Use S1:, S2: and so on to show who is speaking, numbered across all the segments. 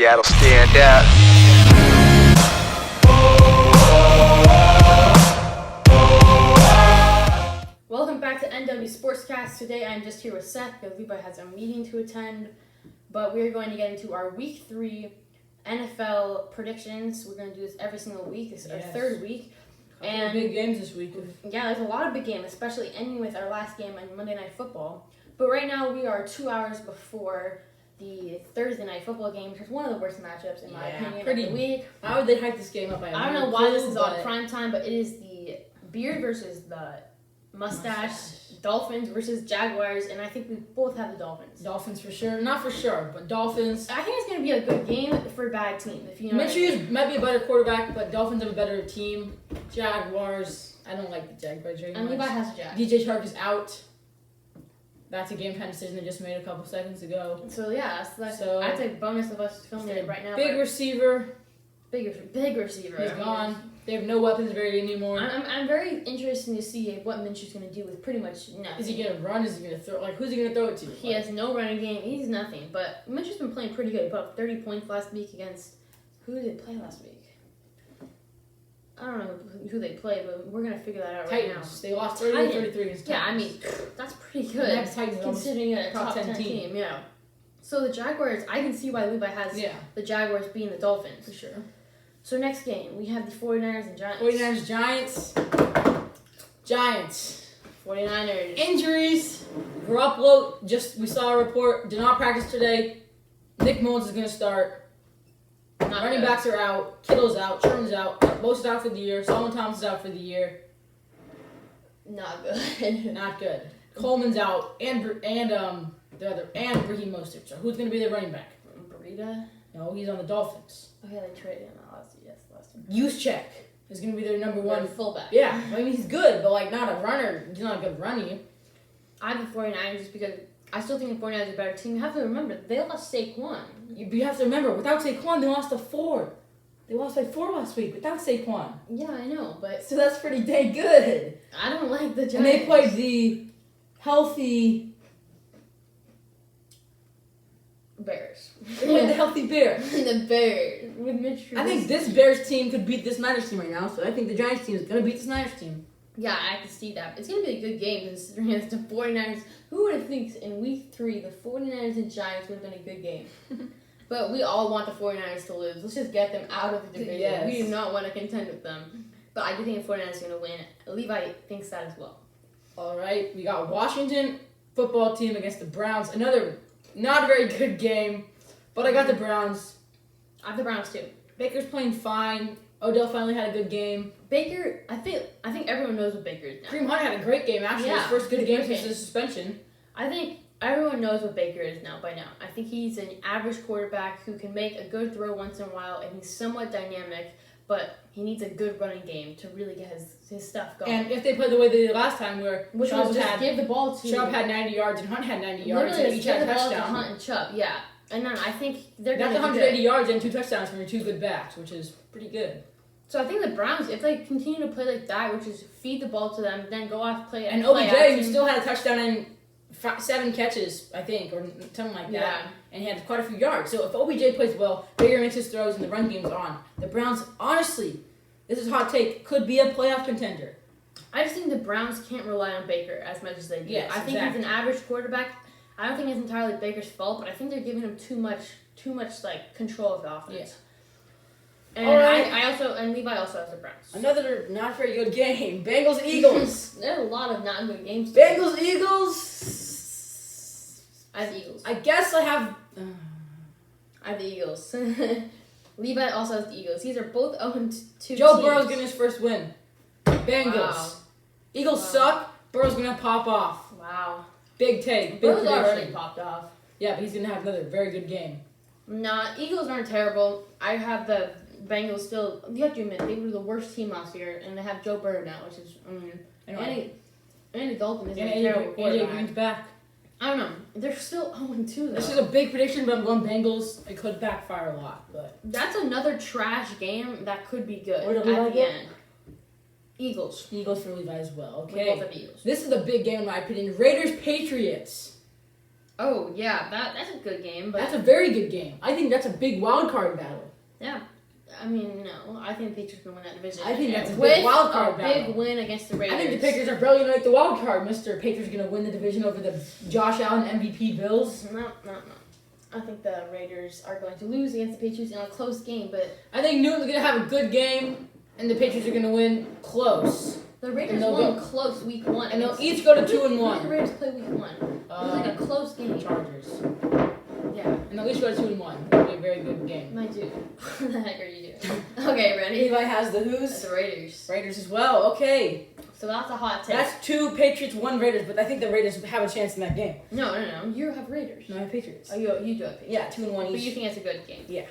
S1: Seattle stand out.
S2: Welcome back to NW Sportscast. Today I'm just here with Seth because Levi has a meeting to attend, but we're going to get into our Week 3 NFL predictions. We're going to do this every single week. This is our third week.
S3: And big games this week.
S2: Yeah, there's a lot of big games, especially ending with our last game on Monday Night Football. But right now we are 2 hours before the Thursday Night Football game, which is one of the worst matchups in my opinion of the week.
S3: How would they hype this game up?
S2: I don't know why this is on prime time, but it is the Beard versus the Mustache. Dolphins versus Jaguars, and I think we both have the Dolphins.
S3: Dolphins for sure. Not for sure, but Dolphins.
S2: I think it's going to be a good game for a bad team. If you know
S3: Minshew might be a better quarterback, but Dolphins have a better team. Jaguars, I don't like the Jaguars very much.
S2: And Levi has a Jack.
S3: DJ Chark is out. That's a game time decision they just made a couple seconds ago.
S2: So yeah, that's a bonus of us filming it right now.
S3: Big receiver.
S2: Big receiver.
S3: He's gone. They have no weapons really anymore.
S2: I'm very interested to see what Minshew's going to do with pretty much nothing.
S3: Is he going to run? Is he going to throw? Like, who's he going to throw it to?
S2: He has no running game. He's nothing. But Minshew's been playing pretty good. He put up 30 points last week against... Who did they play last week? I don't know who they played, but we're going to figure that out
S3: Titans.
S2: right now.
S3: They lost 30-33 against Titans.
S2: Yeah, I mean, that's pretty good. Considering a top 10 team. Yeah. So the Jaguars, I can see why Levi has the Jaguars beating the Dolphins.
S3: For sure.
S2: So next game, we have the 49ers and Giants.
S3: 49ers, Giants. Giants.
S2: 49ers.
S3: Injuries. Garoppolo, we saw a report, did not practice today. Nick Mullins is going to start. Running backs are out. Kittle's out. Sherman's out. Most is out for the year. Solomon Thomas is out for the year.
S2: Not good.
S3: Not good. Coleman's out. And Raheem Mostert. So who's going to be the running back?
S2: Burita?
S3: No, he's on the Dolphins.
S2: Okay, they traded him last year.
S3: Juszczyk is going to be their number one
S2: fullback.
S3: Yeah, I mean he's good, but like not a runner. He's not a good runner.
S2: I have the 49ers just because I still think the 49ers are a better team. You have to remember they lost Saquon.
S3: You have to remember without Saquon they lost to 4. They lost by 4 last week without Saquon.
S2: Yeah, I know, but
S3: so that's pretty dang good.
S2: I don't like the Giants.
S3: And they played the healthy
S2: Bears.
S3: They played the healthy Bears.
S2: The Bears with Mitch Trubisky.
S3: I think this Bears team could beat this Niners team right now, so I think the Giants team is going to beat this Niners team.
S2: Yeah, I can see that. It's going to be a good game considering it's the 49ers. Who would have think in Week 3 the 49ers and Giants would have been a good game? But we all want the 49ers to lose. Let's just get them out of the division.
S3: Yes.
S2: We do not want to contend with them. But I do think the 49ers are going to win. Levi thinks that as well.
S3: All right, we got Washington football team against the Browns. Another not a very good game, but I got the Browns.
S2: I have the Browns too.
S3: Baker's playing fine. Odell finally had a good game.
S2: Baker, I think everyone knows what Baker is now.
S3: Kareem Hunt had a great game, actually. His first good game since his suspension.
S2: I think everyone knows what Baker is now by now. I think he's an average quarterback who can make a good throw once in a while, and he's somewhat dynamic, but he needs a good running game to really get his stuff going.
S3: And if they play the way they did last time, where
S2: Chubb give the ball to
S3: Chubb had 90 yards and Hunt had 90 yards,
S2: and
S3: each had a touchdown.
S2: To Hunt and Chubb, yeah. And then I think they're
S3: going to 180 yards and 2 touchdowns from your 2 good backs, which is pretty good.
S2: So I think the Browns, if they continue to play like that, which is feed the ball to them, then go off play
S3: and OBJ, who still had a touchdown and 7 catches, I think, or something like that.
S2: Yeah.
S3: And he had quite a few yards. So if OBJ plays well, Baker makes his throws and the run game's on. The Browns, honestly, this is a hot take, could be a playoff contender.
S2: I just think the Browns can't rely on Baker as much as they do.
S3: Yes,
S2: I think he's an average quarterback. I don't think it's entirely Baker's fault, but I think they're giving him too much like control of the offense. Yeah. And Levi also has the Browns.
S3: Another not very good game. Bengals Eagles.
S2: There are a lot of not good games.
S3: Bengals Eagles.
S2: I have the Eagles.
S3: I guess I have
S2: the Eagles. Levi also has the Eagles. These are both 0-2
S3: Joe Burrow's getting his first win. Bengals.
S2: Wow.
S3: Eagles suck. Burrow's gonna pop off.
S2: Wow.
S3: Big take.
S2: Burrow's already popped off.
S3: Yeah, but he's gonna have another very good game.
S2: Nah, Eagles aren't terrible. I have the Bengals still. You have to admit they were the worst team last year, and they have Joe Burrow now, which is Andy Dalton is a terrible quarterback.
S3: AJ Green's back.
S2: I don't know. They're still 0-2 though.
S3: This is a big prediction, but I'm going Bengals. It could backfire a lot, but
S2: that's another trash game that could be good
S3: at
S2: the end. Eagles.
S3: Eagles for Levi as well.
S2: Okay.
S3: This is the big game in my opinion. Raiders Patriots.
S2: Oh yeah, that's a good game. But
S3: That's a very good game. I think that's a big wild card battle.
S2: yeah, I mean no, I think the Patriots can win that division.
S3: I think that's a
S2: with
S3: big wild card
S2: a
S3: battle.
S2: big win against the Raiders.
S3: I think the Patriots are barely gonna make the wild card. Mr. Patriots are gonna win the division over the Josh Allen MVP Bills.
S2: No. I think the Raiders are going to lose against the Patriots in a close game, but
S3: I think Newton's gonna have a good game, and the Patriots are gonna win close.
S2: the Raiders
S3: And they'll
S2: won
S3: go-
S2: close week 1.
S3: And they'll each go to
S2: Who did the
S3: 2-1.
S2: Raiders play week 1? It was like a close game.
S3: Chargers.
S2: Yeah,
S3: And they'll each go to 2-1. That'll be a very good game.
S2: mind you. What the heck are you doing? Okay, ready?
S3: Levi has the
S2: That's
S3: who's?
S2: the Raiders.
S3: Raiders as well. Okay.
S2: So that's a hot take.
S3: That's 2 Patriots, 1 Raiders, but I think the Raiders have a chance in that game.
S2: No. You have Raiders.
S3: No, I have Patriots.
S2: Oh, you do have Patriots.
S3: Yeah, 2-1
S2: But you
S3: each.
S2: think it's a good game.
S3: Yeah.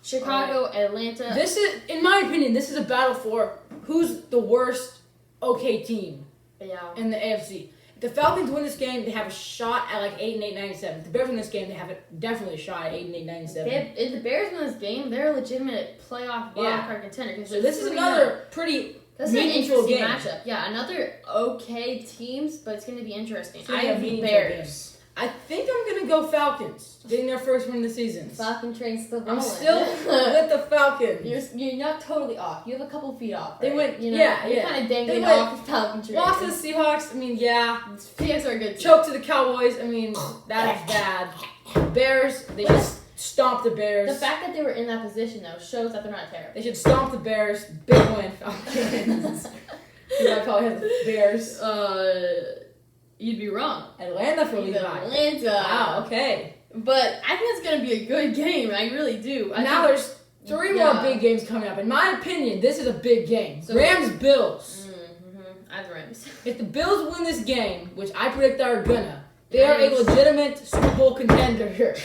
S2: Chicago, Atlanta.
S3: This is, in my opinion, this is a battle for who's the worst OK team
S2: Yeah.
S3: in the AFC. If the Falcons win this game, they have a shot at like 8-8, 9-7. If the Bears win this game, they have definitely a shot at 8-8, 9-7.
S2: If the Bears win this game, they're a legitimate playoff wild
S3: Yeah.
S2: card contender. 'Cause
S3: So
S2: they're
S3: this is
S2: 3-0.
S3: another pretty
S2: That's an
S3: meaningful
S2: interesting
S3: game.
S2: matchup. Yeah, another okay teams, but it's going to be interesting.
S3: It's gonna
S2: I
S3: be a
S2: have the
S3: meaningful
S2: Bears.
S3: I think I'm gonna go Falcons, getting their first win of the season.
S2: Falcon train's still
S3: I'm
S2: going.
S3: still with the Falcons.
S2: You're not totally off. You have a couple feet off.
S3: They
S2: right?
S3: went-
S2: You know,
S3: yeah,
S2: You're
S3: yeah.
S2: kind of
S3: They
S2: dangling
S3: went-
S2: off the Falcon train.
S3: Lost to the Seahawks. I mean, yeah.
S2: Seahawks are a good team.
S3: Choke to the Cowboys. I mean, that is bad. Bears. They should stomp the Bears.
S2: The fact that they were in that position though shows that they're not terrible.
S3: They should stomp the Bears. Big win, Falcons. I probably have the Bears.
S2: You'd be wrong.
S3: Atlanta for Levi.
S2: Atlanta.
S3: Wow. Okay.
S2: But I think it's gonna be a good game. I really do.
S3: Now there's 3 more
S2: Yeah.
S3: big games coming up. In my opinion, this is a big game.
S2: So-
S3: Rams Bills.
S2: I have the Rams.
S3: If the Bills win this game, which I predict they're gonna, they are a
S2: Nice.
S3: legitimate Super Bowl contender.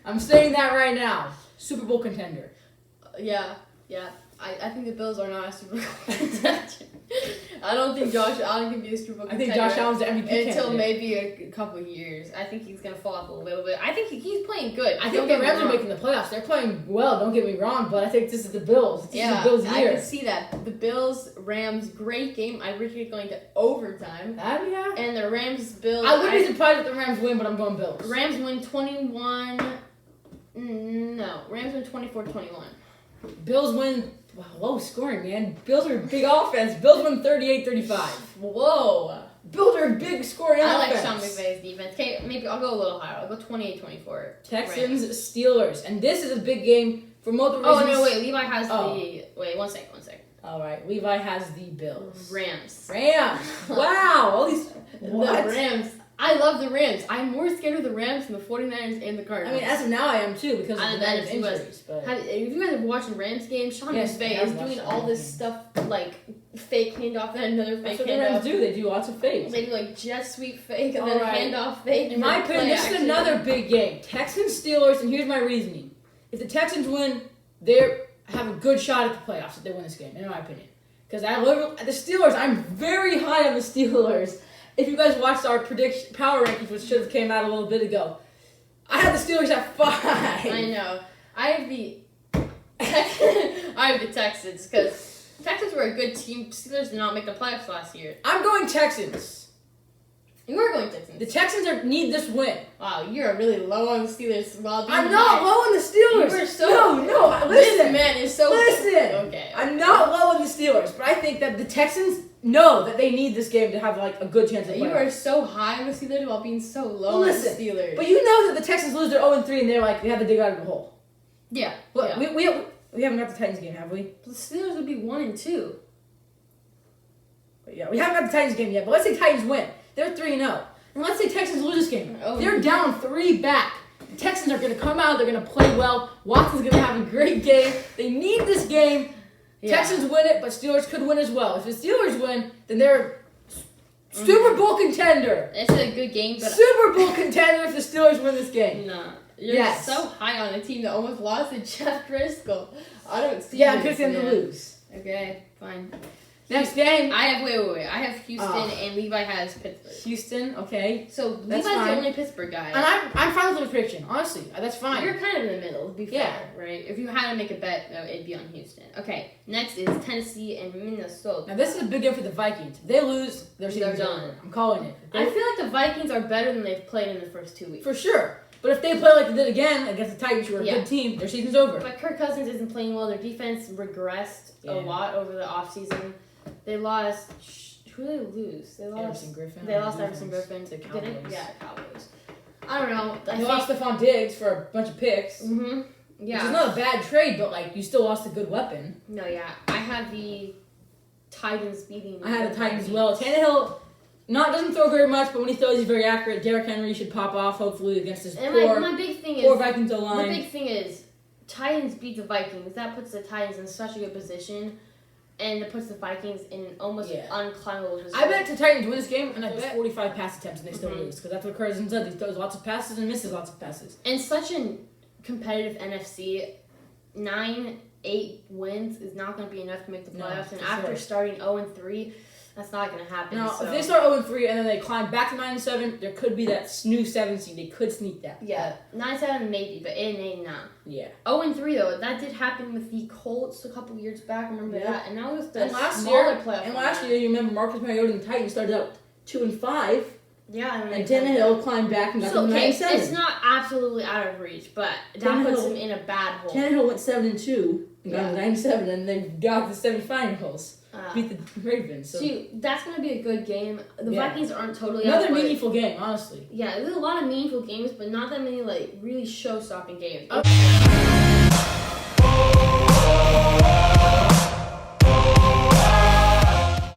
S3: I'm saying that right now. Super Bowl contender.
S2: Yeah. I think the Bills are not a Super Bowl contender. I don't think Josh Allen can be a Super Bowl
S3: I
S2: contender.
S3: think Josh Allen's the MVP
S2: until
S3: candidate.
S2: maybe a couple of years. I think he's gonna fall off a little bit. I think he's playing good.
S3: I
S2: Don't
S3: think the
S2: get me
S3: Rams are
S2: wrong.
S3: making the playoffs. They're playing well, don't get me wrong, but I think this is the Bills. This is the Bills'
S2: I
S3: year.
S2: can see that. The Bills Rams great game. I predict it going to overtime.
S3: Yeah.
S2: And the Rams Bills.
S3: I wouldn't be surprised if the Rams win, but I'm going Bills.
S2: Rams win 21. No, Rams win 24-21.
S3: Bills win. Wow, low scoring, man. Bills are a big offense. Bills win 38-35.
S2: Whoa.
S3: Bills are a big scoring
S2: I like
S3: offense.
S2: Sean McVay's defense. Okay, maybe I'll go a little higher. I'll go 28-24.
S3: Texans, Steelers. And this is a big game for multiple
S2: Oh,
S3: reasons.
S2: no, wait. Levi has
S3: Oh.
S2: the... Wait, one second.
S3: All right, Levi has the Bills.
S2: Rams.
S3: Rams. Wow, all these. What?
S2: The Rams. I love the Rams. I'm more scared of the Rams than the 49ers and the
S3: I
S2: Cardinals.
S3: mean, as of now, I am too because of
S2: I
S3: the
S2: know that
S3: Niners
S2: is-
S3: injuries. But
S2: If you guys have watched the Rams game, Sean
S3: Yes,
S2: McVay
S3: I've
S2: is
S3: watched
S2: doing
S3: the
S2: all
S3: Rams
S2: this
S3: game.
S2: stuff like fake handoff, then another
S3: that's
S2: fake
S3: what the Rams
S2: handoff.
S3: do. They do lots of fakes.
S2: They do like jet sweep fake and then
S3: Alright.
S2: handoff fake.
S3: In my
S2: and then
S3: opinion,
S2: play
S3: this is
S2: action.
S3: another big game. Texans, Steelers, and here's my reasoning. If the Texans win, they have a good shot at the playoffs if they win this game, in my opinion. Because the Steelers, I'm very high on the Steelers. If you guys watched our prediction power rankings, which should have came out a little bit ago, I had the Steelers at 5.
S2: I know. I have the I have the Texans because Texans were a good team. Steelers did not make the playoffs last year.
S3: I'm going Texans.
S2: You are going Texans.
S3: The Texans need this win.
S2: Wow, you're really low on the Steelers. While being
S3: I'm not
S2: high.
S3: low on the Steelers.
S2: You are so
S3: No,
S2: This
S3: listen.
S2: man is so
S3: Listen.
S2: Okay.
S3: I'm not low on the Steelers, but I think that the Texans know that they need this game to have like a good chance of
S2: You
S3: playoffs.
S2: are so high on the Steelers while being so low
S3: Well,
S2: on
S3: listen,
S2: the Steelers.
S3: But you know that the Texans lose their 0-3 and they're like they have to dig out of the hole.
S2: yeah.
S3: Look,
S2: yeah.
S3: we haven't got the Titans game, have we?
S2: The Steelers would be 1-2.
S3: But yeah, we haven't got the Titans game yet. But let's say Titans win, they're 3-0, and let's say Texans lose this game,
S2: Oh.
S3: they're down 3 back. The Texans are going to come out, they're going to play well. Watson's going to have a great game. They need this game.
S2: Yeah.
S3: Texans win it, but Steelers could win as well. If the Steelers win, then they're Super Bowl contender.
S2: It's a good game, but
S3: Super Bowl contender if the Steelers win this game.
S2: nah. You're
S3: Yes.
S2: so high on a team that almost lost to Jeff Driscoll. I don't see
S3: Yeah,
S2: this,
S3: because they have to
S2: man.
S3: lose.
S2: Okay, fine.
S3: Next game.
S2: I have wait. I have Houston and Levi has Pittsburgh.
S3: Houston, okay.
S2: So
S3: That's
S2: Levi's
S3: fine.
S2: the only Pittsburgh guy.
S3: And I'm fine with the prediction, honestly. That's fine.
S2: You're kind of in the middle, to be fair,
S3: Yeah.
S2: right? If you had to make a bet, it'd be on Houston. Okay, next is Tennessee and Minnesota.
S3: Now this is a big game for the Vikings. If they lose, their season's
S2: They're done.
S3: over. I'm calling it.
S2: I feel like the Vikings are better than they've played in the first 2 weeks.
S3: For sure. But if they play like they did again against the Titans, who are a
S2: Yeah.
S3: good team, their season's over.
S2: But Kirk Cousins isn't playing well. Their defense regressed a
S3: Yeah.
S2: lot over the offseason. They lost. Who did they lose? They lost.
S3: Everson Griffin.
S2: They lost Everson Griffin.
S3: To
S2: Did it?
S3: Cowboys.
S2: Yeah, Cowboys. I don't know.
S3: They lost Stephon Diggs for a bunch of picks.
S2: Mm-hmm. Yeah.
S3: Which is not a bad trade, but like you still lost a good weapon.
S2: No, yeah. I had the Titans beating.
S3: I had the Titans as well. Tannehill doesn't throw very much, but when he throws, he's very accurate. Derrick Henry should pop off, hopefully, against his
S2: And
S3: poor
S2: my big thing
S3: poor
S2: is
S3: Vikings
S2: the
S3: O-line.
S2: big thing is Titans beat the Vikings. That puts the Titans in such a good position, and it puts the Vikings in an almost
S3: Yeah.
S2: unclimbable position.
S3: I bet the Titans win this game, and I bet 45 pass attempts, and they still
S2: Mhm.
S3: lose, because that's what Cousins does. He throws lots of passes and misses lots of passes.
S2: And such a competitive NFC, 9-8 wins is not going to be enough to make the
S3: No,
S2: playoffs. And
S3: for
S2: after
S3: sure.
S2: starting 0-3, that's not going to happen.
S3: Now,
S2: so.
S3: if they start 0-3 and then they climb back to 9-7, there could be that new 7 seed. They could sneak that.
S2: Yeah, 9-7 maybe, but 8-8 nah.
S3: Yeah.
S2: 0-3 though, that did happen with the Colts a couple years back. Remember
S3: Yeah.
S2: that? And now with the
S3: And last
S2: smaller
S3: year,
S2: playoff.
S3: and last
S2: format.
S3: year, you remember Marcus Mariota and the Titans started out 2-5,
S2: Yeah,
S3: and Tannehill climbed back and got
S2: So
S3: to
S2: okay,
S3: 9-7.
S2: it's not absolutely out of reach, but that puts him in a bad hole.
S3: Tannehill went 7-2 and got
S2: Yeah.
S3: to 9-7, and they got the semifinals. Beat the Ravens. So
S2: See, that's gonna be a good game. The
S3: Yeah.
S2: Vikings aren't totally
S3: another
S2: out, but-
S3: meaningful game, honestly.
S2: Yeah, there's a lot of meaningful games, but not that many like really show-stopping games.